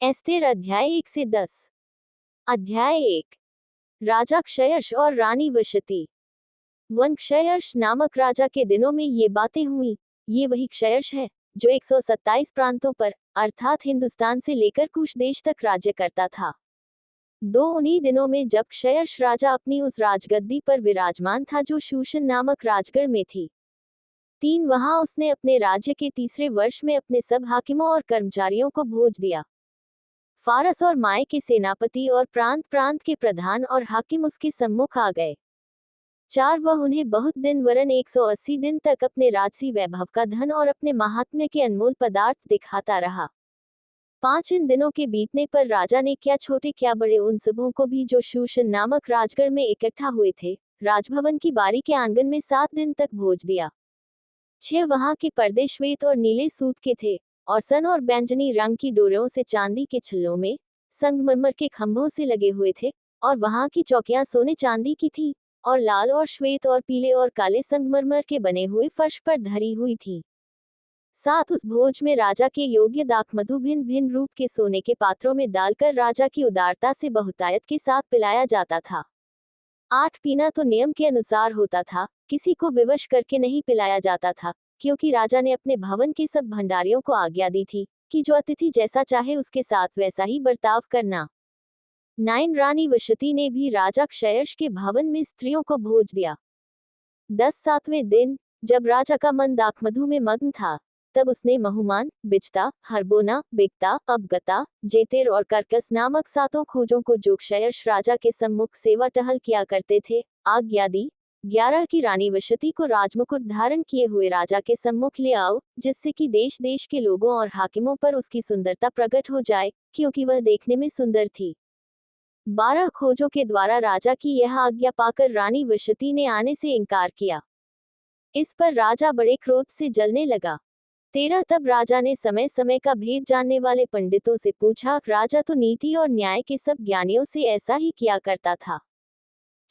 Esther अध्याय 1 से 10। अध्याय 1। राजा क्षयश और रानी वशति। वन क्षयश नामक राजा के दिनों में ये बातें हुई। ये वही क्षयश है जो 127 प्रांतों पर अर्थात हिंदुस्तान से लेकर कुश देश तक राज्य करता था। उन्हीं दिनों में जब क्षयश राजा अपनी उस राजगद्दी पर विराजमान था जो शूशन नामक राजगढ़ में थी। वहां उसने अपने राज्य के तीसरे वर्ष में अपने सब हाकिमों और कर्मचारियों को भोज दिया। फारस और माय के सेनापति और प्रांत प्रांत के प्रधान और हाकिम उसके सम्मुख आ गए। वह उन्हें बहुत दिन वरन 180 दिन तक अपने राजसी वैभव का धन और अपने महात्म्य के अनमोल पदार्थ दिखाता रहा। इन दिनों के बीतने पर राजा ने क्या छोटे क्या बड़े उन सबों को भी जो शूशन नामक राजगढ़ में इकट्ठा हुए थे राजभवन की बारी के आंगन में 7 दिन तक भोज दिया। वहां के पर्दे श्वेत और नीले सूत के थे और सन और बैंजनी रंग की डोरियों से चांदी के छल्लों में संगमरमर के खंभों से लगे हुए थे और वहां की चौकियां सोने चांदी की थी और लाल और श्वेत और पीले और काले संगमरमर के बने हुए फर्श पर धरी हुई थी। साथ उस भोज में राजा के योग्य दाख मधु भिन्न भिन्न रूप के सोने के पात्रों में डालकर राजा की उदारता से बहुतायत के साथ पिलाया जाता था। 8 पीना तो नियम के अनुसार होता था, किसी को विवश करके नहीं पिलाया जाता था, क्योंकि राजा ने अपने भवन के सब भंडारियों को आज्ञा दी थी कि जो अतिथि जैसा चाहे उसके साथ वैसा ही बर्ताव करना। रानी वशति ने भी राजा क्षयश के भवन में स्त्रियों को भोज दिया। 7वें दिन जब राजा का मन दाखमधु में मग्न था तब उसने महुमान, बिचता, हरबोना, बिकता, अबगता, जेतेर और करकस नामक 7 खोजों को जो क्षयश राजा के सम्मुख सेवा टहल किया करते थे आज्ञा दी। 11 की रानी वशति को राजमुकुट धारण किए हुए राजा के सम्मुख ले आओ, जिससे कि देश देश के लोगों और हाकिमों पर उसकी सुंदरता प्रकट हो जाए, क्योंकि वह देखने में सुंदर थी। 12 खोजों के द्वारा राजा की यह आज्ञा पाकर रानी वशति ने आने से इनकार किया। इस पर राजा बड़े क्रोध से जलने लगा। 13 तब राजा ने समय समय का भेद जानने वाले पंडितों से पूछा। राजा तो नीति और न्याय के सब ज्ञानियों से ऐसा ही किया करता था।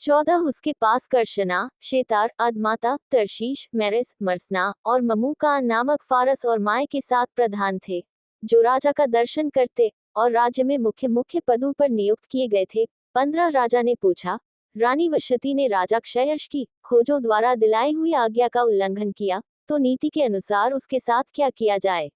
14 उसके पास कर्शना, शेतार, अदमाता, तरशीश, मेरिस, मरसना और ममूकान नामक फारस और माय के 7 प्रधान थे, जो राजा का दर्शन करते और राज्य में मुख्य मुख्य पदों पर नियुक्त किए गए थे। 15 राजा ने पूछा। रानी वशति ने राजा क्षयश की खोजों द्वारा दिलाई हुई आज्ञा का उल्लंघन किया, तो नीति के अनुसार उसके साथ क्या किया जाए।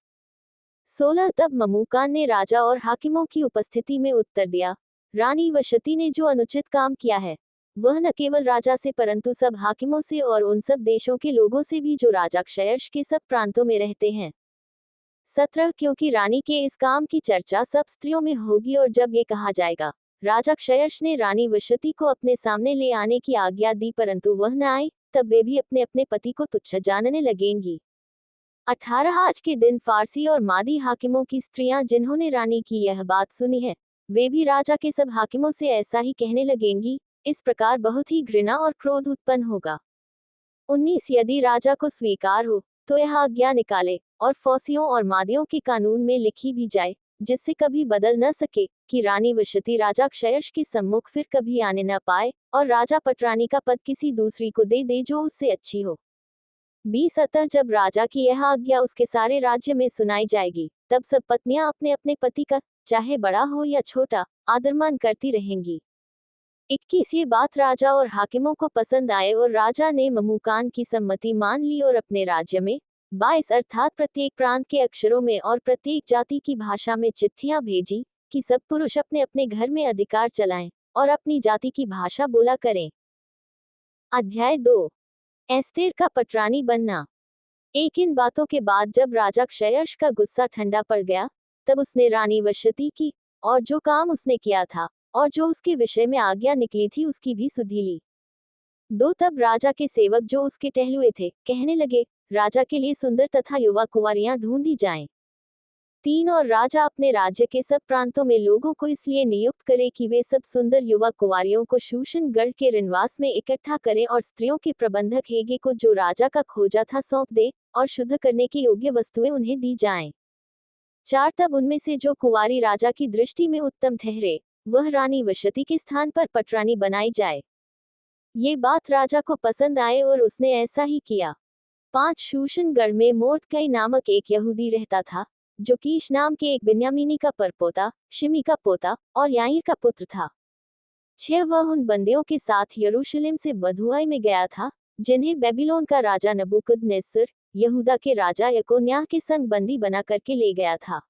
16 तब ममूकान ने राजा और हाकिमों की उपस्थिति में उत्तर दिया। रानी वशति ने जो अनुचित काम किया है वह न केवल राजा से परंतु सब हाकिमों से और उन सब देशों के लोगों से भी जो राजा क्षयश के सब प्रांतों में रहते हैं। 17 क्योंकि रानी के इस काम की चर्चा सब स्त्रियों में होगी और जब ये कहा जाएगा राजा क्षयश ने रानी वशति को अपने सामने ले आने की आज्ञा दी परंतु वह न आई, तब वे भी अपने अपने पति को तुच्छ जानने लगेंगी। 18 आज के दिन फारसी और मादी हाकिमों की स्त्रियां जिन्होंने रानी की यह बात सुनी है वे भी राजा के सब हाकिमों से ऐसा ही कहने लगेंगी। इस प्रकार बहुत ही घृणा और क्रोध उत्पन्न होगा। 19 यदि राजा को स्वीकार हो तो यह आज्ञा निकाले और फौसियों और मादियों के कानून में लिखी भी जाए, जिससे कभी बदल न सके, कि रानी वशति राजा क्षयश के सम्मुख फिर कभी आने न पाए और राजा पटरानी का पद किसी दूसरी को दे दे जो उससे अच्छी हो। 20 अतः जब राजा की यह आज्ञा उसके सारे राज्य में सुनाई जाएगी तब सब पत्नियां अपने अपने पति का, चाहे बड़ा हो या छोटा, आदरमान करती रहेंगी। 21 ये बात राजा और हाकिमों को पसंद आए और राजा ने ममूकान की सम्मति मान ली और अपने राज्य में 22 अर्थात प्रत्येक प्रांत के अक्षरों में और प्रत्येक जाति की भाषा में चिट्ठियां भेजी कि सब पुरुष अपने अपने घर में अधिकार चलाएं और अपनी जाति की भाषा बोला करें। अध्याय 2। एस्तेर का पटरानी बनना। इन बातों के बाद जब राजा क्षयश का गुस्सा ठंडा पड़ गया तब उसने रानी वशति की और जो काम उसने किया था और जो उसके विषय में आज्ञा निकली थी उसकी भी सुधि ली। तब राजा के सेवक जो उसके टहलुए थे कहने लगे, राजा के लिए सुंदर तथा युवा कुंवारियां ढूंढी जाएं। 3 और राजा अपने राज्य के सब प्रांतों में लोगों को इसलिए नियुक्त करे कि वे सब सुंदर युवा कुंवारियों को शूशनगढ़ के ऋणवास में इकट्ठा करें और स्त्रियों के प्रबंधक हेगे को जो राजा का खोजा था सौंप दे और शुद्ध करने की योग्य वस्तुएं उन्हें दी जाएं। 4 तब उनमें से जो कुंवारी राजा की दृष्टि में उत्तम ठहरे वह रानी वशति के स्थान पर पटरानी बनाई जाए। ये बात राजा को पसंद आए और उसने ऐसा ही किया। 5 शूशनगढ़ में मोर्दकई नामक एक यहूदी रहता था, जो कीश नाम के एक बिन्यामीनी का परपोता, शिमी का पोता और याईर का पुत्र था। 6 वह उन बंदियों के साथ यरूशलेम से बधुआई में गया था, जिन्हें बेबीलोन का राजा नबूकदनेस्सर, यहूदा के राजा यकोन्याह के संग बंदी बना करके ले गया था।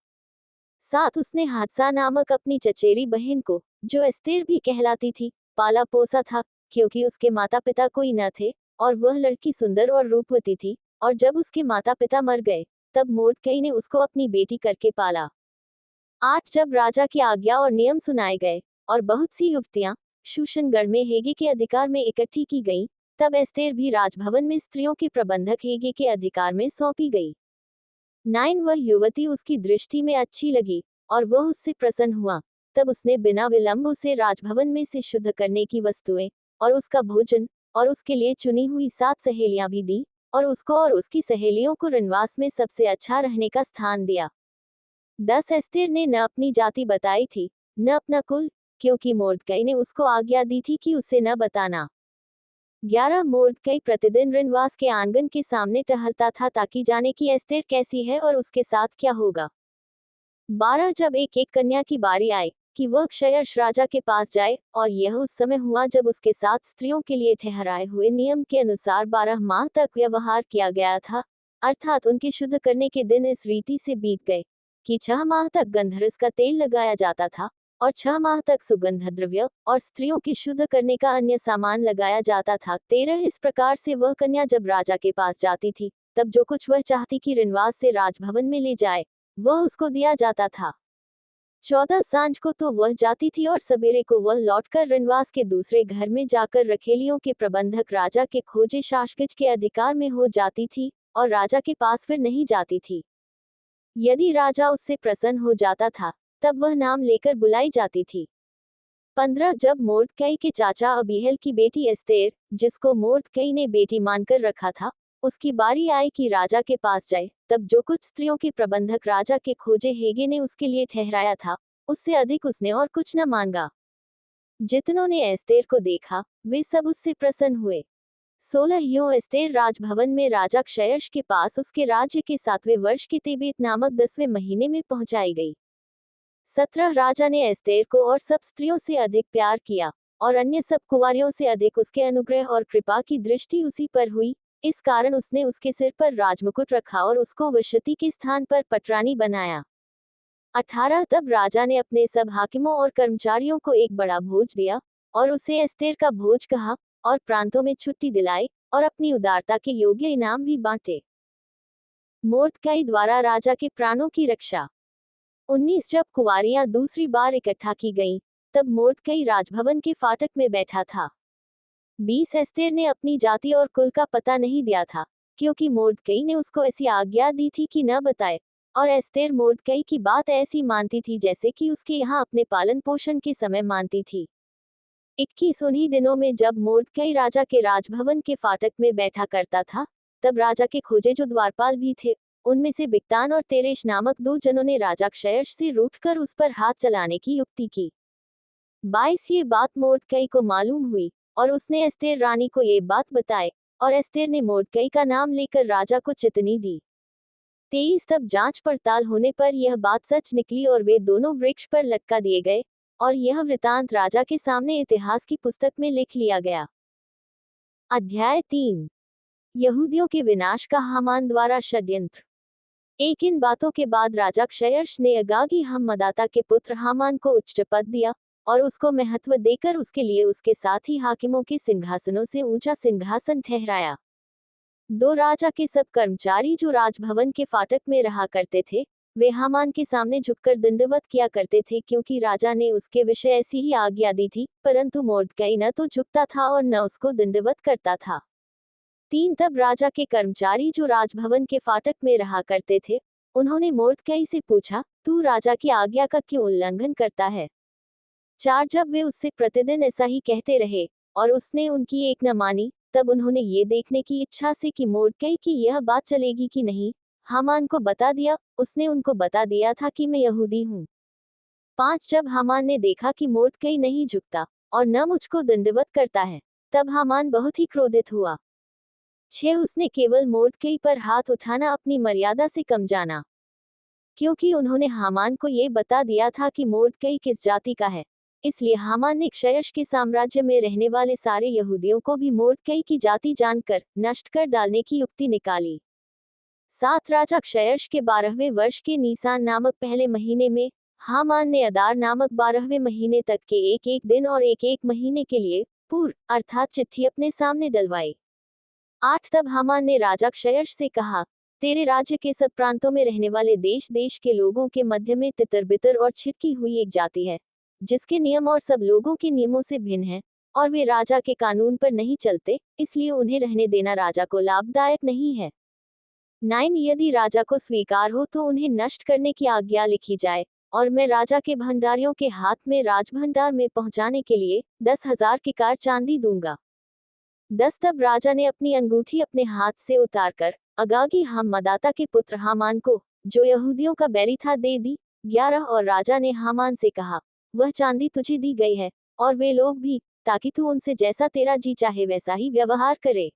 साथ उसने हादसा नामक अपनी चचेरी बहन को, जो एस्तेर भी कहलाती थी, पाला पोसा था, क्योंकि उसके माता पिता कोई न थे, और वह लड़की सुंदर और रूपवती थी। और जब उसके माता पिता मर गए, तब मोर्दकई ने उसको अपनी बेटी करके पाला। 8 जब राजा की आज्ञा और नियम सुनाए गए, और बहुत सी युवतियां शूशनगढ़ में हेगे के अधिकार में इकट्ठी की गईं, तब एस्तेर भी राजभवन में स्त्रियों के प्रबंधक हेगे के अधिकार में सौंपी गई। 9 वह युवती उसकी दृष्टि में अच्छी लगी, और वह उससे प्रसन्न हुआ। तब उसने बिना विलंब उसे राजभवन में से शुद्ध करने की वस्तुएं, और उसका भोजन, और उसके लिए चुनी हुई 7 सहेलियां भी दी, और उसको और उसकी सहेलियों को रनवास में सबसे अच्छा रहने का स्थान दिया। 10 एस्तेर ने न अपनी जाति बताई थी, न अपना कुल, क्योंकि मोर्दकई ने उसको आज्ञा दी थी कि उसे न बताना। 11 मोर्दकई प्रतिदिन रनवास के आंगन के सामने टहलता था ताकि जाने कि एस्तेर कैसी है और उसके साथ क्या होगा। 12 जब एक एक कन्या की बारी आई कि वह क्षयर्ष राजा के पास जाए, और यह उस समय हुआ जब उसके साथ स्त्रियों के लिए ठहराए हुए नियम के अनुसार 12 माह तक व्यवहार किया गया था, अर्थात उनके शुद्ध करने के दिन इस रीति से बीत गए कि 6 माह तक गंधरस का तेल लगाया जाता था, और 6 माह तक सुगंध द्रव्य और स्त्रियों के शुद्ध करने का अन्य सामान लगाया जाता था। 13 इस प्रकार से वह कन्या जब राजा के पास जाती थी, तब जो कुछ वह चाहती कि रनवास से राजभवन में ले जाए, वह उसको दिया जाता था। 14 सांझ को तो वह जाती थी, और सवेरे को वह लौटकर रनवास के दूसरे घर में जाकर रखेलियों के प्रबंधक राजा के खोजे शाशगज के अधिकार में हो जाती थी, और राजा के पास फिर नहीं जाती थी। यदि राजा उससे प्रसन्न हो जाता था, तब वह नाम लेकर बुलाई जाती थी। 15 जब मोर्दकई के चाचा अबीहेल की बेटी एस्तेर, जिसको मोर्दकई ने बेटी मानकर रखा था, उसकी बारी आई कि राजा के पास जाए, तब जो कुछ स्त्रियों के प्रबंधक राजा के खोजे हेगे ने उसके लिए ठहराया था, उससे अधिक उसने और कुछ न मांगा। जितनों ने एस्तेर को देखा, वे सब उससे प्रसन्न हुए। 16 यों एस्तेर राजभवन में राजा क्षयर्ष के पास उसके राज्य के 7वें वर्ष के तेबेत नामक 10वें महीने में पहुंचाई गई। 17 राजा ने एस्तेर को और सब स्त्रियों से अधिक प्यार किया, और अन्य सब कुंवारियों से अधिक उसके अनुग्रह और कृपा की दृष्टि उसी पर हुई। इस कारण उसने उसके सिर पर राजमुकुट रखा और उसको वशती के स्थान पर पटरानी बनाया। 18 तब राजा ने अपने सब हाकिमों और कर्मचारियों को एक बड़ा भोज दिया, और उसे एस्तेर का भोज कहा, और प्रांतों में छुट्टी दिलाई, और अपनी उदारता के योग्य इनाम भी बांटे। मोर्दकई द्वारा राजा के प्राणों की रक्षा। 19 जब कुंवारियां दूसरी बार इकट्ठा की गईं, तब मोर्दकई राजभवन के फाटक में बैठा था। 20 एस्तेर ने अपनी जाति और कुल का पता नहीं दिया था, क्योंकि मोर्दकई ने उसको ऐसी आज्ञा दी थी कि न बताए, और एस्तेर मोर्दकई की बात ऐसी मानती थी जैसे कि उसके यहाँ अपने पालन पोषण के समय मानती थी। 21 उन्हीं दिनों में जब मोर्दकई राजा के राजभवन के फाटक में बैठा करता था, तब राजा के खोजे जो द्वारपाल भी थे, उनमें से बिक्तान और तेरेश नामक 2 जनों ने राजा क्षयर्ष से रूठकर उस पर हाथ चलाने की युक्ति की। 22 ये बात मोर्दकई को मालूम हुई, और उसने एस्तेर रानी को ये बात बताई, और एस्तेर ने मोर्दकई का नाम लेकर राजा को चितनी दी। 23 तब जांच पड़ताल होने पर यह बात सच निकली, और वे दोनों वृक्ष पर लटका दिए गए, और यह वृतांत राजा के सामने इतिहास की पुस्तक में लिख लिया गया। अध्याय 3 यहूदियों के विनाश का हामान द्वारा षड्यंत्र। एक इन बातों के बाद राजा क्षयर्ष ने अगागी हम्मदाता के पुत्र हामान को उच्च पद दिया, और उसको महत्व देकर उसके लिए उसके साथ ही हाकिमों के सिंहासनों से ऊंचा सिंहासन ठहराया। 2 राजा के सब कर्मचारी जो राजभवन के फाटक में रहा करते थे, वे हामान के सामने झुककर दंडवत किया करते थे, क्योंकि राजा ने उसके विषय ऐसी ही आज्ञा दी थी, परंतु मोर्दकई न तो झुकता था और न उसको दंडवत करता था। 3 तब राजा के कर्मचारी जो राजभवन के फाटक में रहा करते थे, उन्होंने मोर्दकई से पूछा, तू राजा की आज्ञा का क्यों उल्लंघन करता है? 4 जब वे उससे प्रतिदिन ऐसा ही कहते रहे, और उसने उनकी एक न मानी, तब उन्होंने ये देखने की इच्छा से कि मोर्दकई की यह बात चलेगी कि नहीं, हामान को बता दिया। उसने उनको बता दिया था कि मैं यहूदी हूँ। 5 जब हामान ने देखा कि मोर्दकई नहीं झुकता, और न मुझको दंडवत करता है, तब हामान बहुत ही क्रोधित हुआ। 6 उसने केवल मोर्दकई पर हाथ उठाना अपनी मर्यादा से कम जाना। क्योंकि उन्होंने हामान को ये बता दिया था कि मोर्दकई किस जाति का है। इसलिए हामान ने क्षयश के साम्राज्य में रहने वाले सारे यहूदियों को भी मोर्दकई की जाति जानकर नष्ट कर डालने की युक्ति निकाली। 7 राजा क्षयश के 12वें वर्ष के नीसान नामक पहले महीने में हामान ने अदार नामक 12वें महीने तक के एक एक दिन और एक एक महीने के लिए पूर्व अर्थात चिट्ठी अपने सामने डलवाई। 8 तब हामान ने राजा क्षयश से कहा, तेरे राज्य के सब प्रांतों में रहने वाले देश देश के लोगों के मध्य में तितर बितर और छिटकी हुई एक जाति है, जिसके नियम और सब लोगों के नियमों से भिन्न है, और वे राजा के कानून पर नहीं चलते, इसलिए उन्हें रहने देना राजा को लाभदायक नहीं है। 9 यदि राजा को स्वीकार हो तो उन्हें नष्ट करने की आज्ञा लिखी जाए, और मैं राजा के भंडारियों के हाथ में राजभंडार में पहुंचाने के लिए 10,000 किकार चांदी दूंगा। 10 तब राजा ने अपनी अंगूठी अपने हाथ से उतारकर अगागी हम्मदाता के पुत्र हामान को, जो यहूदियों का बैरी था, दे दी। 11 और राजा ने हामान से कहा, वह चांदी तुझे दी गई है, और वे लोग भी, ताकि तू उनसे जैसा तेरा जी चाहे वैसा ही व्यवहार करे।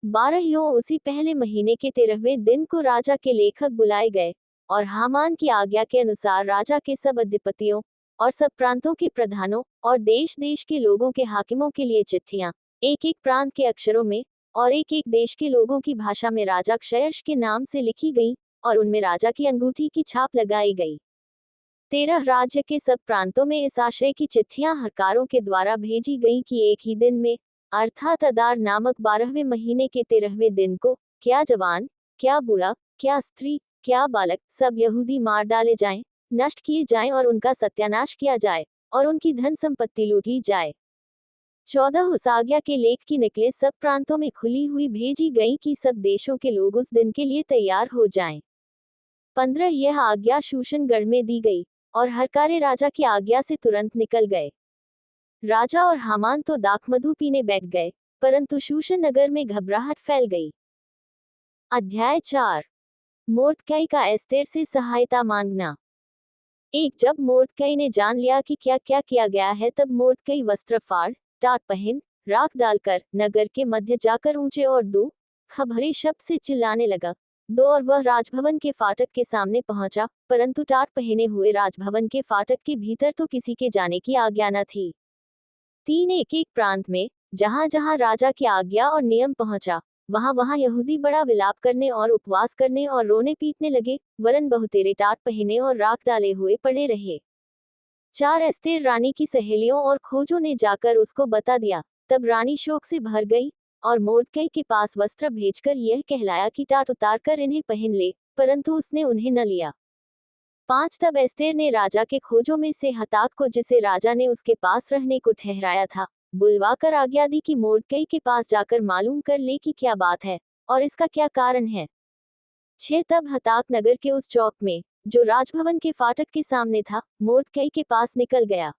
12 यों उसी पहले महीने के 13वें दिन को राजा के लेखक बुलाए गए, और हामान की आज्ञा के अनुसार राजा के सब अधिपतियों और सब प्रांतों के प्रधानों और देश देश के लोगों के हाकिमों के लिए चिट्ठियां एक एक प्रांत के अक्षरों में और एक एक देश के लोगों की भाषा में राजा क्षयश के नाम से लिखी गई, और उनमें राजा की अंगूठी की छाप लगाई गई। 13 राज्य के सब प्रांतों में इस आशय की चिट्ठियां हरकारों के द्वारा भेजी गईं कि एक ही दिन में, अर्थात अदार नामक 12वें महीने के 13वें दिन को, क्या जवान, क्या बूढ़ा, क्या स्त्री, क्या बालक, सब यहूदी मार डाले जाएं, नष्ट किए जाएं और उनका सत्यानाश किया जाए, और उनकी धन संपत्ति लूट ली जाए। 14 उस आज्ञा के लेख की निकले सब प्रांतों में खुली हुई भेजी गई कि सब देशों के लोग उस दिन के लिए तैयार हो जाएं। 15 यह आज्ञा शूशनगढ़ में दी गई, और हरकारे राजा की आज्ञा से तुरंत निकल गए। राजा और हामान तो दाखमधु पीने बैठ गए, परंतु शूशन नगर में घबराहट फैल गई। अध्याय 4 मोर्दकई का एस्तेर से सहायता मांगना। एक जब मोर्दकई ने जान लिया कि क्या क्या किया गया है, तब मोर्दकई वस्त्र फाड़, टाट पहन, राख डालकर नगर के मध्य जाकर ऊंचे और दुख भरे शब्द से चिल्लाने लगा। 2 और वह राजभवन के फाटक के सामने पहुंचा, परंतु टाट पहने हुए राजभवन के फाटक के भीतर तो किसी के जाने की आज्ञा न थी। 3 एक एक प्रांत में जहां जहां राजा की आज्ञा और नियम पहुंचा, वहां वहां यहूदी बड़ा विलाप करने और उपवास करने और रोने पीटने लगे, वरन बहुतेरे टाट पहने और राख डाले हुए पड़े रहे। 4 एस्तेर रानी की सहेलियों और खोजों ने जाकर उसको बता दिया। तब रानी शोक से भर गई, और मोर्दकई के पास वस्त्र भेजकर यह कहलाया कि टाट उतार कर इन्हें पहन ले, परंतु उसने उन्हें न लिया। 5 तब एस्तेर ने राजा के खोजों में से हताक को, जिसे राजा ने उसके पास रहने को ठहराया था, बुलवाकर आज्ञा दी कि मोर्दकई के पास जाकर मालूम कर ले कि क्या बात है और इसका क्या कारण है। 6 तब हताक नगर के उस चौक में, जो राजभवन के फाटक के सामने था, मोर्दकई के पास निकल गया।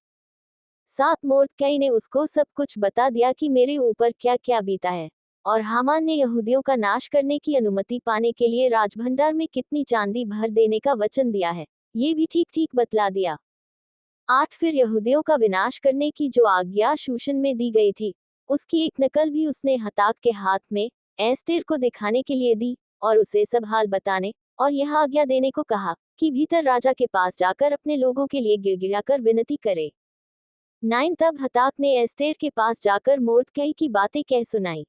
7 मोर्दकई ने उसको सब कुछ बता दिया कि मेरे ऊपर क्या क्या बीता है, और हामान ने यहूदियों का नाश करने की अनुमति पाने के लिए राजभंडार में कितनी चांदी भर देने का वचन दिया है, ये भी ठीक ठीक बतला दिया। 8 फिर यहूदियों का विनाश करने की जो आज्ञा शूशन में दी गई थी, उसकी एक नकल भी उसने हताक के हाथ में एस्तेर को दिखाने के लिए दी, और उसे सब हाल बताने और यह आज्ञा देने को कहा कि भीतर राजा के पास जाकर अपने लोगों के लिए गिड़गिड़ाकर विनती करे। 9 तब हताक ने एस्तेर के पास जाकर मोर्दकई की बातें कह सुनाई।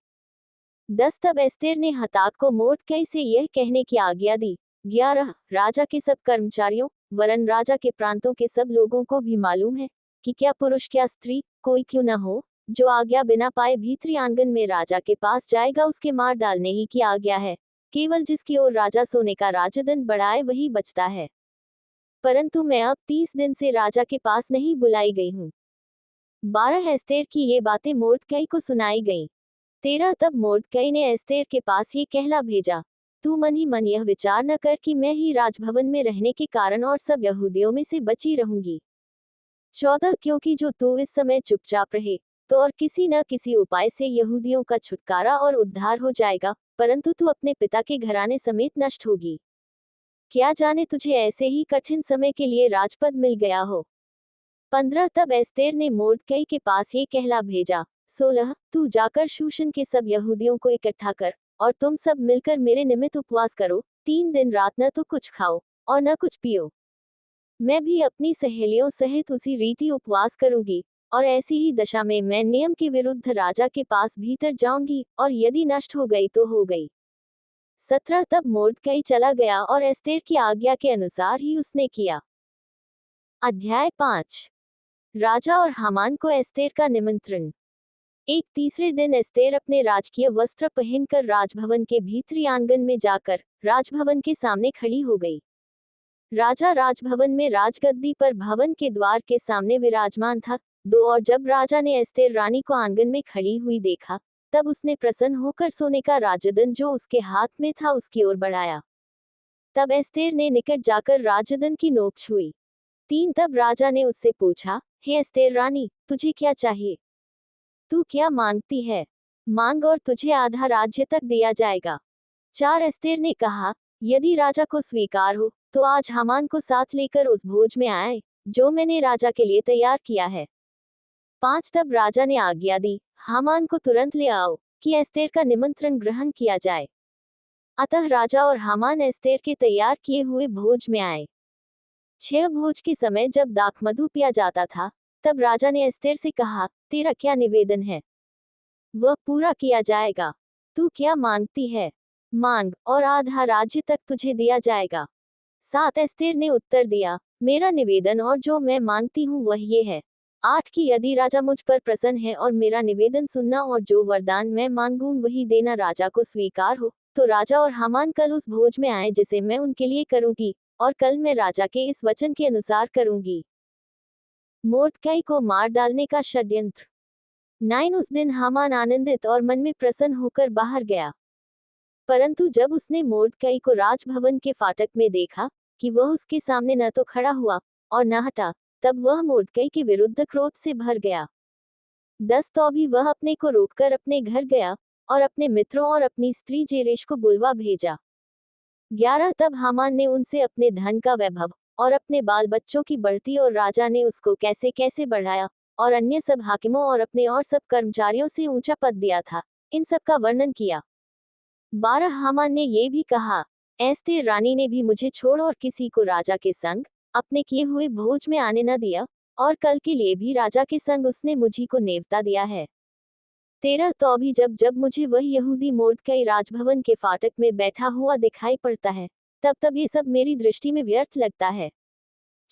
10 तब एस्तेर ने हताक को मोर्दकई से यह कहने की आज्ञा दी। 11 राजा के सब कर्मचारियों वरन राजा के प्रांतों के सब लोगों को भी मालूम है कि क्या पुरुष क्या स्त्री कोई क्यों न हो, जो आज्ञा बिना पाए भीतरी आंगन में राजा के पास जाएगा, उसके मार डालने ही की आज्ञा है। केवल जिसकी ओर राजा सोने का राजदंड बढ़ाए वही बचता है। परंतु मैं अब 30 दिन से राजा के पास नहीं बुलाई गई हूँ। 12 एस्तेर की ये बातें मोर्दकई को सुनाई गईं। 13 तब मोर्दकई ने एस्तेर के पास ये कहला भेजा, तू मन ही मन यह विचार न कर कि मैं ही राजभवन में रहने के कारण और सब यहूदियों में से बची रहूंगी। 14 क्योंकि जो तू इस समय चुपचाप रहे, तो और किसी न किसी उपाय से यहूदियों का छुटकारा और उद्धार हो जाएगा, परंतु तू अपने पिता के घराने समेत नष्ट होगी। क्या जाने तुझे ऐसे ही कठिन समय के लिए राजपद मिल गया हो। 15 तब एस्तेर ने मोर्दकई के पास ये कहला भेजा, 16 तू जाकर शूशन के सब यहूदियों को इकट्ठा कर, और तुम सब मिलकर मेरे निमित्त उपवास करो, 3 दिन रात न तो कुछ खाओ और न कुछ पियो। मैं भी अपनी सहेलियों सहित उसी रीति उपवास करूंगी, और ऐसी ही दशा में मैं नियम के विरुद्ध राजा के पास भीतर जाऊंगी, और यदि नष्ट हो गई तो हो गई। 17 तब मोर्दकई चला गया और एस्तेर की आज्ञा के अनुसार ही उसने किया। अध्याय 5। राजा और हामान को एस्तेर का निमंत्रण। एक तीसरे दिन एस्तेर अपने राजकीय वस्त्र पहनकर राजभवन के भीतरी आंगन में जाकर राजभवन के सामने खड़ी हो गई। राजा राजभवन में राजगद्दी पर भवन के द्वार के सामने विराजमान था। और जब राजा ने एस्तेर रानी को आंगन में खड़ी हुई देखा, तब उसने प्रसन्न होकर सोने का राजदंड जो उसके हाथ में था उसकी ओर बढ़ाया। तब एस्तेर ने निकट जाकर राजदंड की नोक छुई। 3 तब राजा ने उससे पूछा, हे एस्तेर रानी, तुझे क्या चाहिए? तू क्या मांगती है? मांग और तुझे आधा राज्य तक दिया जाएगा। 4 एस्तेर ने कहा, यदि राजा को स्वीकार हो तो आज हामान को साथ लेकर उस भोज में आए जो मैंने राजा के लिए तैयार किया है। 5 तब राजा ने आज्ञा दी, हामान को तुरंत ले आओ कि एस्तेर का निमंत्रण ग्रहण किया जाए। अतः राजा और हामान एस्तेर के तैयार किए हुए भोज में आए। 6 भोज के समय जब दाखमधु पिया जाता था, तब राजा ने एस्तेर से कहा, तेरा क्या निवेदन है? वह पूरा किया जाएगा। तू क्या मांगती है? मांग, और आधा राज्य तक तुझे दिया जाएगा। 7 एस्तेर ने उत्तर दिया, मेरा निवेदन और जो मैं मांगती हूँ वह ये है। 8 कि यदि राजा मुझ पर प्रसन्न है और मेरा निवेदन सुनना और जो वरदान मैं मांगूं वही देना राजा को स्वीकार हो, तो राजा और हामान कल उस भोज में आए जिसे मैं उनके लिए करूंगी, और कल मैं राजा के इस वचन के अनुसार करूंगी। मोर्दकई को मार डालने का षड्यंत्र। 9 उस दिन हामान आनंदित और मन में प्रसन्न होकर बाहर गया। परंतु जब उसने मोर्दकई को राजभवन के फाटक में देखा कि वह उसके सामने न तो खड़ा हुआ और न हटा, तब वह मोर्दकई के विरुद्ध क्रोध से भर गया। 10 तो भी वह अपने को रोककर अपने घर गया और अपने मित्रों और अपनी स्त्री जेरेश को बुलवा भेजा। 11 तब हामान ने उनसे अपने धन का वैभव और अपने बाल बच्चों की बढ़ती और राजा ने उसको कैसे कैसे बढ़ाया और अन्य सब हाकिमों और अपने और सब कर्मचारियों से ऊंचा पद दिया था, इन सब का वर्णन किया। 12 हामान ने ये भी कहा, एस्तेर रानी ने भी मुझे छोड़ और किसी को राजा के संग अपने किए हुए भोज में आने न दिया, और कल के लिए भी राजा के संग उसने मुझी को नेवता दिया है। 13 तो भी जब जब मुझे वह यहूदी मोर्दकई राजभवन के फाटक में बैठा हुआ दिखाई पड़ता है, तब तब ये सब मेरी दृष्टि में व्यर्थ लगता है।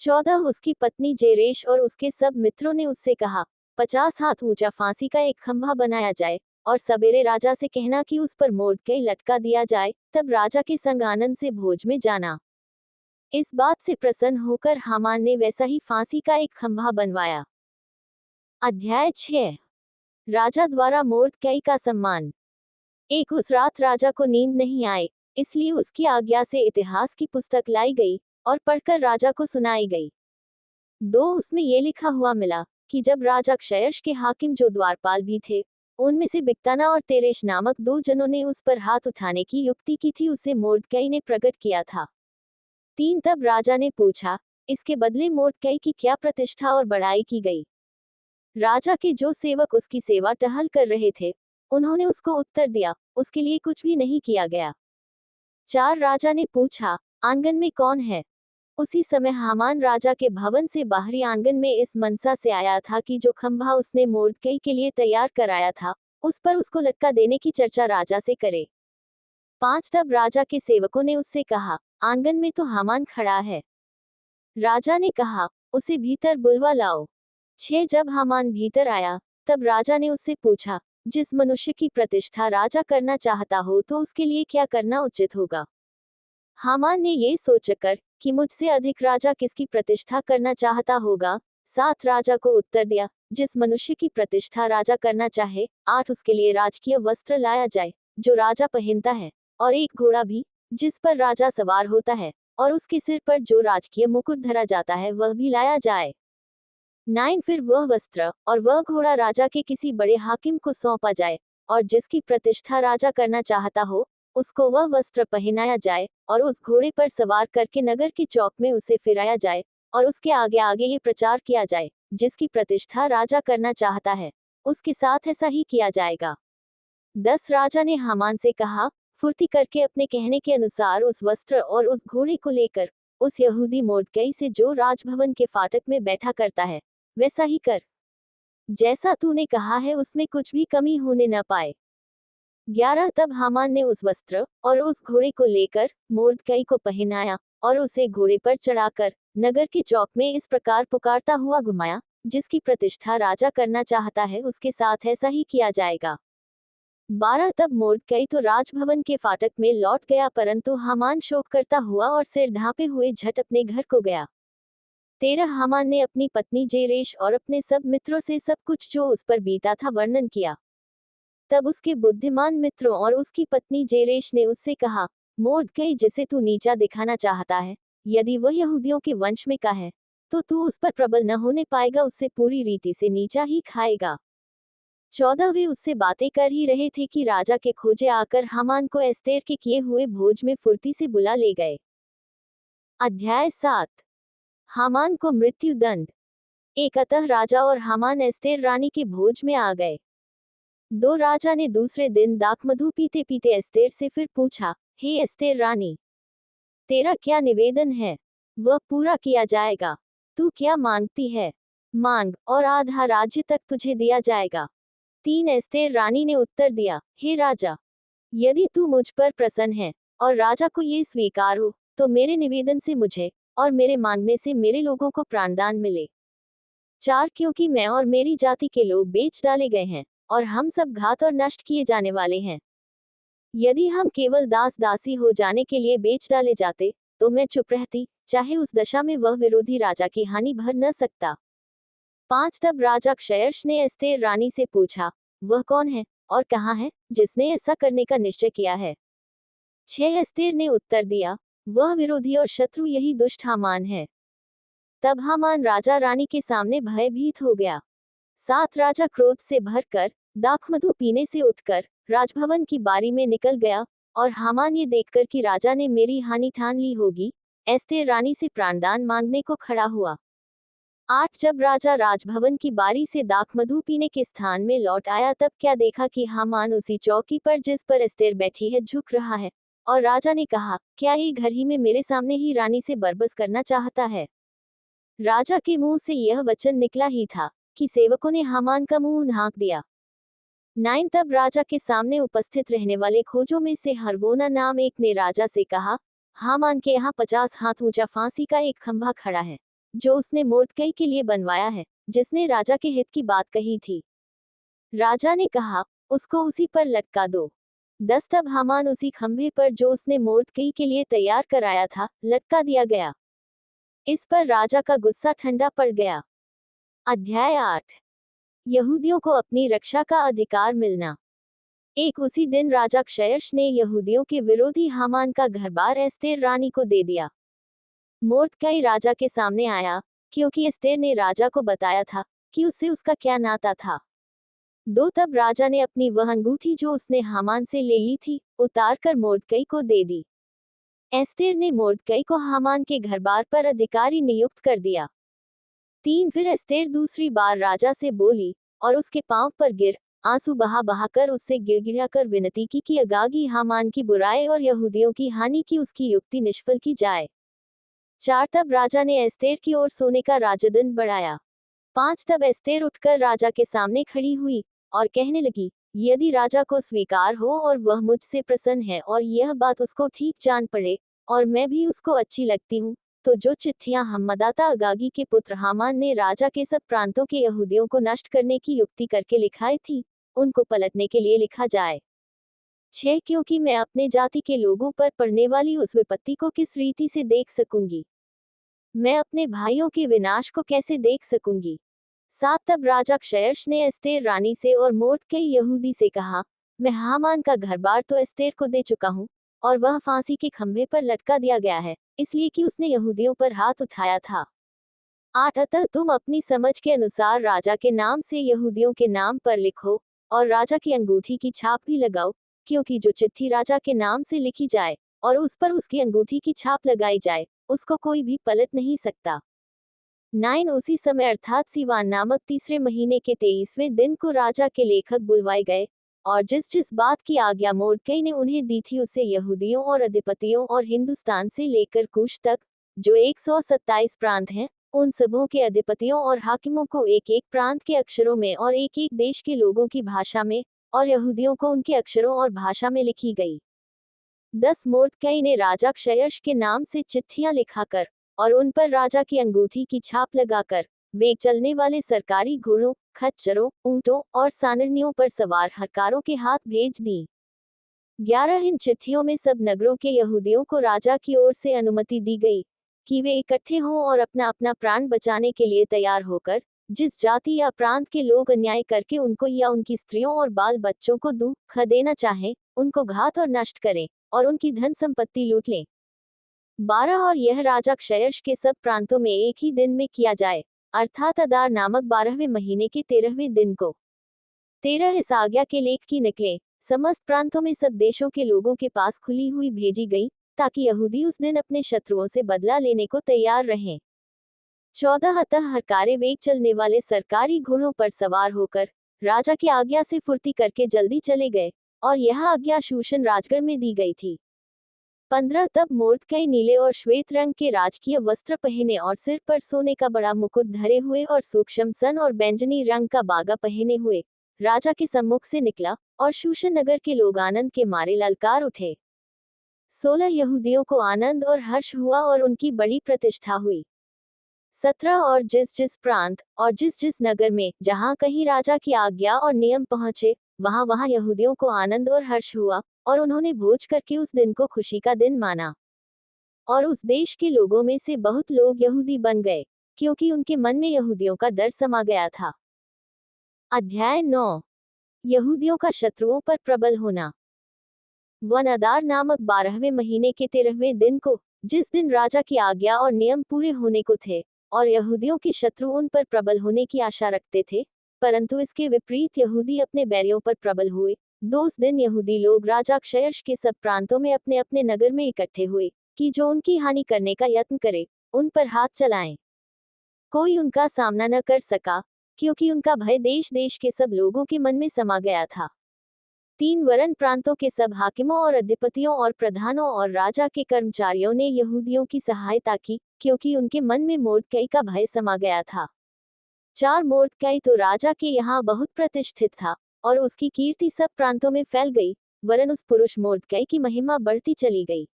14 उसकी पत्नी जेरेश और उसके सब मित्रों ने उससे कहा, 50 हाथ ऊंचा फांसी का एक खंभा बनाया जाए और सवेरे राजा से कहना कि उस पर मोर्दकई लटका दिया जाए, तब राजा के संग आनंद से भोज में जाना। इस बात से प्रसन्न होकर हामान ने वैसा ही फांसी का एक खंभा बनवाया। अध्याय 6। राजा द्वारा मोर्दकई का सम्मान। एक उस रात राजा को नींद नहीं आई, इसलिए उसकी आज्ञा से इतिहास की पुस्तक लाई गई और पढ़कर राजा को सुनाई गई। 2 उसमें ये लिखा हुआ मिला कि जब राजा क्षयश के हाकिम जो द्वारपाल भी थे, उनमें से बिक्ताना और तेरेश नामक 2 जनों ने उस पर हाथ उठाने की युक्ति की थी, उसे मोर्दकई ने प्रकट किया था। 3 तब राजा ने पूछा, इसके बदले मोर्दकई की क्या प्रतिष्ठा और बड़ाई की गई? राजा के जो सेवक उसकी सेवा टहल कर रहे थे, उन्होंने उसको उत्तर दिया, उसके लिए कुछ भी नहीं किया गया। 4 राजा ने पूछा, आंगन में कौन है? उसी समय हामान राजा के भवन से बाहरी आंगन में इस मनसा से आया था कि जो खंभा उसने मोर्दकई के लिए तैयार कराया था, उस पर उसको लटका देने की चर्चा राजा से करे। 5 तब राजा के सेवकों ने उससे कहा, आंगन में तो हामान खड़ा है। राजा ने कहा, उसे भीतर बुलवा लाओ। 6 जब हामान भीतर आया, तब राजा ने उससे पूछा, जिस मनुष्य की प्रतिष्ठा राजा करना चाहता हो तो उसके लिए क्या करना उचित होगा? हामान ने ये सोचकर कि मुझसे अधिक राजा किसकी प्रतिष्ठा करना चाहता होगा, 7 राजा को उत्तर दिया, जिस मनुष्य की प्रतिष्ठा राजा करना चाहे। 8 उसके लिए राजकीय वस्त्र लाया जाए जो राजा पहनता है, और एक घोड़ा भी जिस पर राजा सवार होता है, और उसके सिर पर जो राजकीय मुकुट धरा जाता है वह भी लाया जाए। 9 फिर वह वस्त्र और वह घोड़ा राजा के किसी बड़े हाकिम को सौंपा जाए, और जिसकी प्रतिष्ठा राजा करना चाहता हो उसको वह वस्त्र पहनाया जाए, और उस घोड़े पर सवार करके नगर के चौक में उसे फिराया जाए, और उसके आगे आगे ये प्रचार किया जाए, जिसकी प्रतिष्ठा राजा करना चाहता है उसके साथ ऐसा ही किया जाएगा। 10 राजा ने हामान से कहा, फुर्ती करके अपने कहने के अनुसार उस वस्त्र और उस घोड़े को लेकर उस यहूदी मोर्दकई से जो राजभवन के फाटक में बैठा करता है, वैसा ही कर, जैसा तूने कहा है, उसमें कुछ भी कमी होने न पाए। 11 तब हामान ने उस वस्त्र और उस घोड़े को लेकर मोर्दकई को पहनाया और उसे घोड़े पर चढ़ाकर नगर के चौक में इस प्रकार पुकारता हुआ घुमाया, जिसकी प्रतिष्ठा राजा करना चाहता है उसके साथ ऐसा ही किया जाएगा। 12 तब मोर्दकई तो राजभवन के फाटक में लौट गया, परंतु हामान शोक करता हुआ और सिर ढांपे हुए झट अपने घर को गया। 13 हामान ने अपनी पत्नी जेरेश और अपने सब मित्रों से सब कुछ जो उस पर बीता था वर्णन किया। तब उसके बुद्धिमान मित्रों और उसकी पत्नी जेरेश ने उससे कहा, मोर्दकई जिसे तू नीचा दिखाना चाहता है, यदि वह यहूदियों के वंश में का है, तो तू उस पर प्रबल न होने पाएगा, उससे पूरी रीति से नीचा ही खाएगा। 14 वे उससे बातें कर ही रहे थे कि राजा के खोजे आकर हामान को एस्तेर के किए हुए भोज में फुर्ती से बुला ले गए। अध्याय 7। हामान को मृत्यु दंड। एक अतः राजा और हामान एस्तेर रानी के भोज में आ गए। 2 राजा ने दूसरे दिन दाखमधु पीते पीते एस्तेर से फिर पूछा, हे एस्तेर रानी, तेरा क्या निवेदन है? वह पूरा किया जाएगा। तू क्या मांगती है? मांग, और आधा राज्य तक तुझे दिया जाएगा। 3 एस्तेर रानी ने उत्तर दिया, हे राजा, यदि तू मुझ पर प्रसन्न है और राजा को ये स्वीकार हो, तो मेरे निवेदन से मुझे और मेरे मांगने से मेरे लोगों को प्राणदान मिले। 4 क्योंकि मैं और मेरी जाति के लोग बेच डाले गए हैं और हम सब घात और नष्ट किए जाने वाले हैं। यदि हम केवल दास दासी हो जाने के लिए बेच डाले जाते, तो मैं चुप रहती, चाहे उस दशा में वह विरोधी राजा की हानि भर न सकता। 5 तब राजा क्षयर्ष ने एस्तेर रानी से पूछा, वह कौन है और कहाँ है जिसने ऐसा करने का निश्चय किया है? 6 एस्तेर ने उत्तर दिया, वह विरोधी और शत्रु यही दुष्ट हामान है। तब हामान राजा रानी के सामने भयभीत हो गया। 7 राजा क्रोध से भरकर दाखमधु पीने से उठकर राजभवन की बारी में निकल गया, और हामान ये देखकर कि राजा ने मेरी हानि ठान ली होगी, एस्तेर रानी से प्राणदान मांगने को खड़ा हुआ। 8 जब राजा राजभवन की बारी से दाखमधु पीने के स्थान में लौट आया, तब क्या देखा कि हामान उसी चौकी पर जिस पर एस्तेर बैठी है झुक रहा है, और राजा ने कहा, क्या ये घर ही में मेरे सामने ही रानी से बरबस करना चाहता है? राजा के मुंह से यह वचन निकला ही था कि सेवकों ने हामान का मुंह ढांक दिया। 9 तब राजा के सामने उपस्थित रहने वाले खोजों में से हरवोना नाम एक ने राजा से कहा, हामान के यहाँ 50 हाथ ऊंचा फांसी का एक खंभा खड़ा है, जो उसने मोर्दकई के लिए बनवाया है, जिसने राजा के हित की बात कही थी। राजा ने कहा, उसको उसी पर लटका दो। 10 तब हामान उसी खंभे पर जो उसने मोर्दकई के लिए तैयार कराया था, लटका दिया गया। इस पर राजा का गुस्सा ठंडा पड़ गया। अध्याय 8। यहूदियों को अपनी रक्षा का अधिकार मिलना। एक उसी दिन राजा क्षयर्ष ने यहूदियों के विरोधी हामान का घरबार एस्तेर रानी को दे दिया। मोर्दकई राजा के सामने आया, क्योंकि एस्तेर ने राजा को बताया था कि उससे उसका क्या नाता था। 2 तब राजा ने अपनी वह अंगूठी जो उसने हामान से ले ली थी, उतार कर मोर्दकई को दे दी। एस्तेर ने मोर्दकई को हामान के घरबार पर अधिकारी नियुक्त कर दिया। 3 फिर एस्तेर दूसरी बार राजा से बोली, और उसके पांव पर गिर आंसू बहा बहाकर उससे गिड़गिड़ा कर विनती की कि अगागी हामान की बुराई और यहूदियों की हानि की उसकी युक्ति निष्फल की जाए। 4 तब राजा ने एस्तेर की ओर सोने का राजदंड बढ़ाया। 5 तब एस्तेर उठकर राजा के सामने खड़ी हुई और कहने लगी, यदि राजा को स्वीकार हो और वह मुझसे प्रसन्न है और यह बात उसको ठीक जान पड़े और मैं भी उसको अच्छी लगती हूँ, तो जो चिट्ठियां हम्मदाता अगागी के पुत्र हामान ने राजा के सब प्रांतों के यहूदियों को नष्ट करने की युक्ति करके लिखाई थी, उनको पलटने के लिए लिखा जाए। 6 क्योंकि मैं अपने जाति के लोगों पर पड़ने वाली उस विपत्ति को किस रीति से देख सकूंगी, मैं अपने भाइयों के विनाश को कैसे देख सकूंगी। 7 तब राजा क्षयर्ष ने एस्तेर रानी से और मोर्दकई यहूदी से कहा, मैं हामान का घरबार तो एस्तेर को दे चुका हूँ, और वह फांसी के खंभे पर लटका दिया गया है, इसलिए कि उसने यहूदियों पर हाथ उठाया था। 8 अतः तुम अपनी समझ के अनुसार राजा के नाम से यहूदियों के नाम पर लिखो, और राजा की अंगूठी की छाप भी लगाओ, क्योंकि जो चिट्ठी राजा के नाम से लिखी जाए और उस पर उसकी अंगूठी की छाप लगाई जाए, उसको कोई भी पलट नहीं सकता। 9 उसी समय अर्थात सीवान नामक तीसरे महीने के 23वें दिन को राजा के लेखक बुलवाए गए, और जिस जिस बात की आज्ञा मोर्दकई ने उन्हें दी थी उसे यहूदियों और अधिपतियों और हिंदुस्तान से लेकर कूश तक, जो 127 प्रांत हैं, उन सबों के अधिपतियों और हाकिमों को एक एक प्रांत के अक्षरों में और एक एक देश के लोगों की भाषा में, और यहूदियों को उनके अक्षरों और भाषा में लिखी गई। 10 मोर्दकई ने राजा क्षयश के नाम से चिट्ठियां लिखाकर और उन पर राजा की अंगूठी की छाप लगाकर वे चलने वाले सरकारी घोड़ों, खच्चरों, ऊंटों और सानरनियों पर सवार हरकारों के हाथ भेज दी। 11 इन चिट्ठियों में सब नगरों के यहूदियों को राजा की ओर से अनुमति दी गई कि वे इकट्ठे हों और अपना अपना प्राण बचाने के लिए तैयार होकर जिस जाति या प्रांत के लोग अन्याय करके उनको या उनकी स्त्रियों और बाल बच्चों को दुख देना चाहें, उनको घात और नष्ट करें और उनकी धन संपत्ति लूट लें। 12 और यह राजा क्षयश के सब प्रांतों में एक ही दिन में किया जाए, अर्थात अदार नामक 12वें महीने के 13वें दिन को। 13 इस आज्ञा के लेख की निकले समस्त प्रांतों में सब देशों के लोगों के पास खुली हुई भेजी गई, ताकि यहूदी उस दिन अपने शत्रुओं से बदला लेने को तैयार रहें। 14 अतः हरकारे वेग चलने वाले सरकारी घोड़ों पर सवार होकर राजा की आज्ञा से फुर्ती करके जल्दी चले गए, और यह आज्ञा शूशन राजगढ़ में दी गई थी। 15 तब मोर्दकई नीले और श्वेत रंग के राजकीय वस्त्र पहने और सिर पर सोने का बड़ा मुकुट धरे हुए और सूक्ष्म सन और बैंजनी रंग का बागा पहने हुए राजा के सम्मुख से निकला, और शूशन नगर के लोग आनंद के मारे ललकार उठे। 16 यहूदियों को आनंद और हर्ष हुआ और उनकी बड़ी प्रतिष्ठा हुई। 17 और जिस जिस प्रांत और जिस जिस नगर में जहाँ कहीं राजा की आज्ञा और नियम पहुँचे, वहाँ वहाँ यहूदियों को आनंद और हर्ष हुआ, और उन्होंने भोज करके उस दिन को खुशी का दिन माना। और उस देश के लोगों में से बहुत लोग यहूदी बन गए, क्योंकि उनके मन में यहूदियों का डर समा गया था। अध्याय 9। यहूदियों का शत्रुओं पर प्रबल होना। वन अदार नामक 12वें महीने के 13वें दिन को, जिस दिन राजा की आज्ञा और नियम पूरे होने को थे और यहूदियों के शत्रु उन पर प्रबल होने की आशा रखते थे, परंतु इसके विपरीत यहूदी अपने बैरियों पर प्रबल हुए, उस दिन यहूदी लोग राजा क्षयश के सब प्रांतों में अपने अपने नगर में इकट्ठे हुए कि जो उनकी हानि करने का यत्न करे, उन पर हाथ चलाएं। कोई उनका सामना न कर सका, क्योंकि उनका भय देश देश के सब लोगों के मन में समा गया था। 3 वरन प्रांतों के सब हाकिमों और अधिपतियों और प्रधानों और राजा के कर्मचारियों ने यहूदियों की सहायता की, क्योंकि उनके मन में मोर्दकई का भय समा गया था। 4 मोर्दकई तो राजा के यहाँ बहुत प्रतिष्ठित था, और उसकी कीर्ति सब प्रांतों में फैल गई, वरन उस पुरुष मोर्दकई की महिमा बढ़ती चली गई।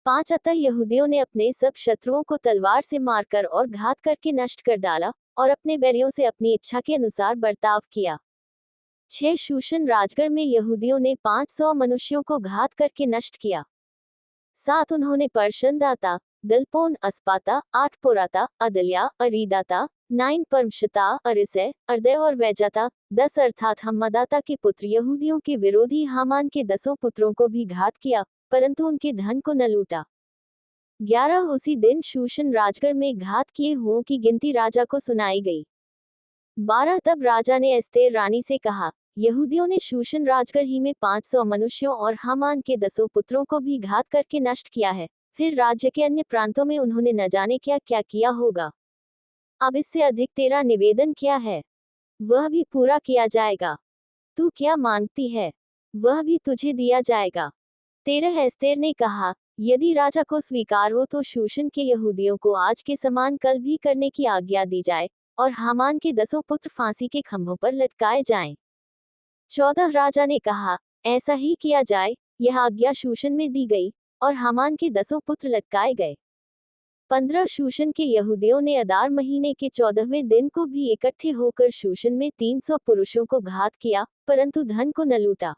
5 अतः यहूदियों ने अपने सब शत्रुओं को तलवार से मारकर और घात करके नष्ट कर डाला, और अपने बैरियों से अपनी इच्छा के अनुसार बर्ताव किया। 6 शूशन राजगढ़ में यहूदियों ने 500 मनुष्यों को घात करके नष्ट किया। 7 उन्होंने परशंदाता, दलपोन अस्पाता, 8 पुराता, अदल्या, अरीदाता, 9 परमशता, अरिसे, अर्दय और वैजाता, 10 अर्थात हम्मदाता के पुत्र यहूदियों के विरोधी हामान के 10 पुत्रों को भी घात किया, परंतु उनके धन को न लूटा। 11 उसी दिन शूशन राजगढ़ में घात किए हुओं की गिनती राजा को सुनाई गई। 12 तब राजा ने एस्तेर रानी से कहा, यहूदियों ने शूशन राजगढ़ ही में 500 मनुष्यों और हामान के 10 पुत्रों को भी घात करके नष्ट किया है, फिर राज्य के अन्य प्रांतों में उन्होंने न जाने क्या क्या किया होगा। अब इससे अधिक तेरा निवेदन क्या है, वह भी पूरा किया जाएगा। तू क्या मांगती है, वह भी तुझे दिया जाएगा। 13 एस्तेर ने कहा, यदि राजा को स्वीकार हो तो शूशन के यहूदियों को आज के समान कल भी करने की आज्ञा दी जाए, और हामान के 10 पुत्र फांसी के खंभों पर लटकाए जाएं। 14 राजा ने कहा, ऐसा ही किया जाए। यह आज्ञा शूशन में दी गई, और हामान के 10 पुत्र लटकाए गए। 15 शूशन के यहूदियों ने अदार महीने के 14वें दिन को भी इकट्ठे होकर शूशन में 300 पुरुषों को घात किया, परंतु धन को न लूटा।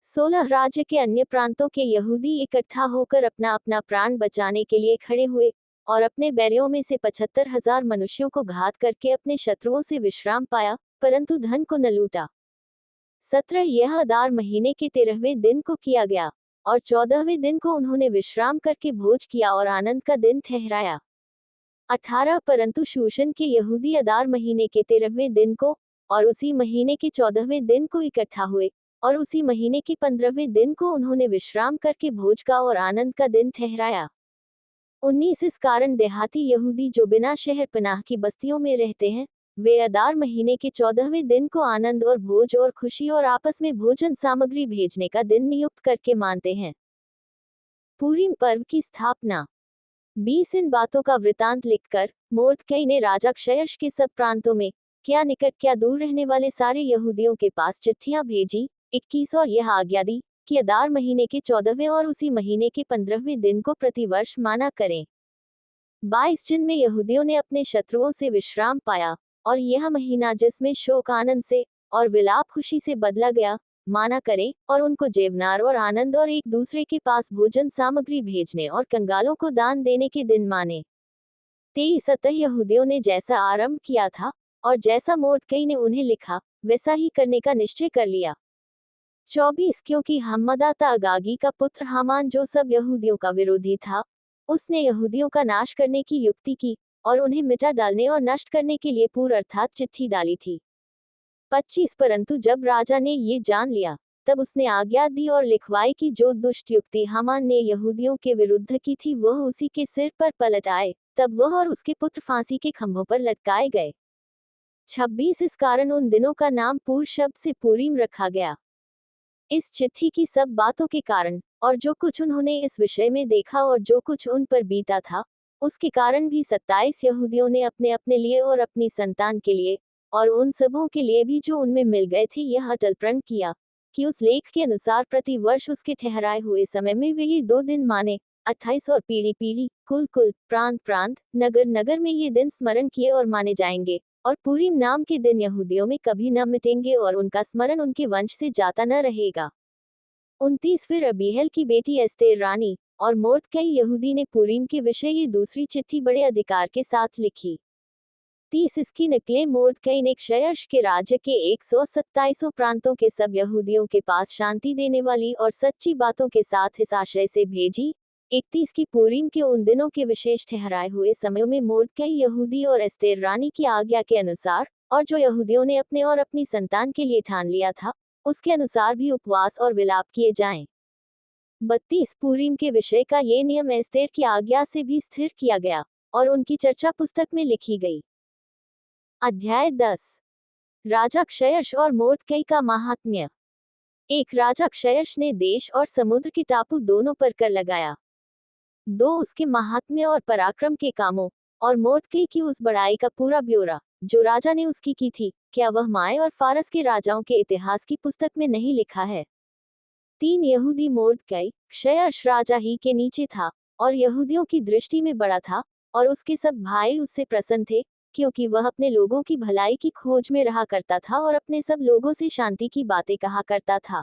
16 राज्य के अन्य प्रांतों के यहूदी इकट्ठा होकर अपना अपना प्राण बचाने के लिए खड़े हुए, और अपने बैरियों में से 75,000 मनुष्यों को घात करके अपने शत्रुओं से विश्राम पाया, परंतु धन को न लूटा। 17 यह अदार महीने के 13वें दिन को किया गया, और 14वें दिन को उन्होंने विश्राम करके भोज किया और आनंद का दिन ठहराया। 18 परंतु शूशन के यहूदी अदार महीने के 13वें दिन को और उसी महीने के 14वें दिन को इकट्ठा हुए, और उसी महीने के 15वें दिन को उन्होंने विश्राम करके भोज का और आनंद का दिन ठहराया। 19 इस कारण देहाती यहूदी जो बिना शहर पनाह की बस्तियों में रहते हैं, वे अदार महीने के 14वें दिन को आनंद और भोज और खुशी और आपस में भोजन सामग्री भेजने का दिन नियुक्त करके मानते हैं। पूरीम पर्व की स्थापना। 20 इन बातों का वृतांत लिखकर मोर्दकई ने राजा क्षयश के सब प्रांतों में, क्या निकट क्या दूर रहने वाले सारे यहूदियों के पास चिट्ठियां भेजी। 21 और यह आज्ञा दी कि अदार महीने के 14वें और उसी महीने के 15वें दिन को प्रतिवर्ष माना करें। 22 जिनमें यहूदियों ने अपने शत्रुओं से विश्राम पाया, और यह महीना जिसमें शोक आनंद से और विलाप खुशी से बदला गया, माना करें, और उनको जेवनार और आनंद और एक दूसरे के पास भोजन सामग्री भेजने और कंगालों को दान देने के दिन माने। 23 अतः यहूदियों ने जैसा आरंभ किया था और जैसा मोर्दकई ने उन्हें लिखा, वैसा ही करने का निश्चय कर लिया। 24 क्योंकि हम्मदाता अगागी का पुत्र हामान जो सब यहूदियों का विरोधी था, उसने यहूदियों का नाश करने की युक्ति की और उन्हें मिटा डालने और नष्ट करने के लिए पूर्व अर्थात चिट्ठी डाली थी। 25 परंतु जब राजा ने ये जान लिया, तब उसने आज्ञा दी और लिखवाई कि जो दुष्ट युक्ति हामान ने यहूदियों के विरुद्ध की थी वह उसी के सिर पर पलट आए। तब वह और उसके पुत्र फांसी के खंभों पर लटकाए गए। 26 इस कारण उन दिनों का नाम पूर शब्द से पूरीम रखा गया। इस चिट्ठी की सब बातों के कारण और जो कुछ उन्होंने इस विषय में देखा और जो कुछ उन पर बीता था, उसके कारण भी 27 यहूदियों ने अपने अपने लिए और अपनी संतान के लिए और उन सबों के लिए भी जो उनमें मिल गए थे यह अटल प्रण किया कि उस लेख के अनुसार प्रति वर्ष उसके ठहराए हुए समय में वे ये 2 दिन माने। 28 और पीढ़ी पीढ़ी, कुल कुल, प्रांत प्रांत, नगर नगर में ये दिन स्मरण किए और माने जाएंगे, और पूरीम नाम के दिन यहूदियों में कभी न मिटेंगे और उनका स्मरण उनके वंश से जाता न रहेगा। 29 फिर अबीहल की बेटी एस्तेर रानी और मोर्दकई यहूदी ने पूरीम के विषय ये दूसरी चिट्ठी बड़े अधिकार के साथ लिखी। 30 इसकी नकलें मोर्दकई ने क्षयश के राज्य के 127 प्रांतों के सब यहूदियों के पास शांति देने वाली और सच्ची बातों के साथ इस आशय से भेजी। 31 की पूरीम के उन दिनों के विशेष ठहराए हुए समयों में मोर्दकई यहूदी और एस्तेर रानी की आज्ञा के अनुसार, और जो यहूदियों ने अपने और अपनी संतान के लिए ठान लिया था, उसके अनुसार भी उपवास और विलाप किए जाएं। 32 पूरीम के विषय का ये नियम एस्तेर की आज्ञा से भी स्थिर किया गया और उनकी चर्चा पुस्तक में लिखी गई। अध्याय 10 राजा क्षयश और मोर्दकई का महात्म्य। एक राजा क्षयश ने देश और समुद्र के टापू दोनों पर कर लगाया। 2 उसके महात्म्य और पराक्रम के कामों और मोर्दकई की उस बड़ाई का पूरा ब्यौरा जो राजा ने उसकी की थी, क्या वह माय और फारस के राजाओं के इतिहास की पुस्तक में नहीं लिखा है। 3 यहूदी मोर्दकई क्षयश राजा ही के नीचे था और यहूदियों की दृष्टि में बड़ा था, और उसके सब भाई उससे प्रसन्न थे, क्योंकि वह अपने लोगों की भलाई की खोज में रहा करता था और अपने सब लोगों से शांति की बातें कहा करता था।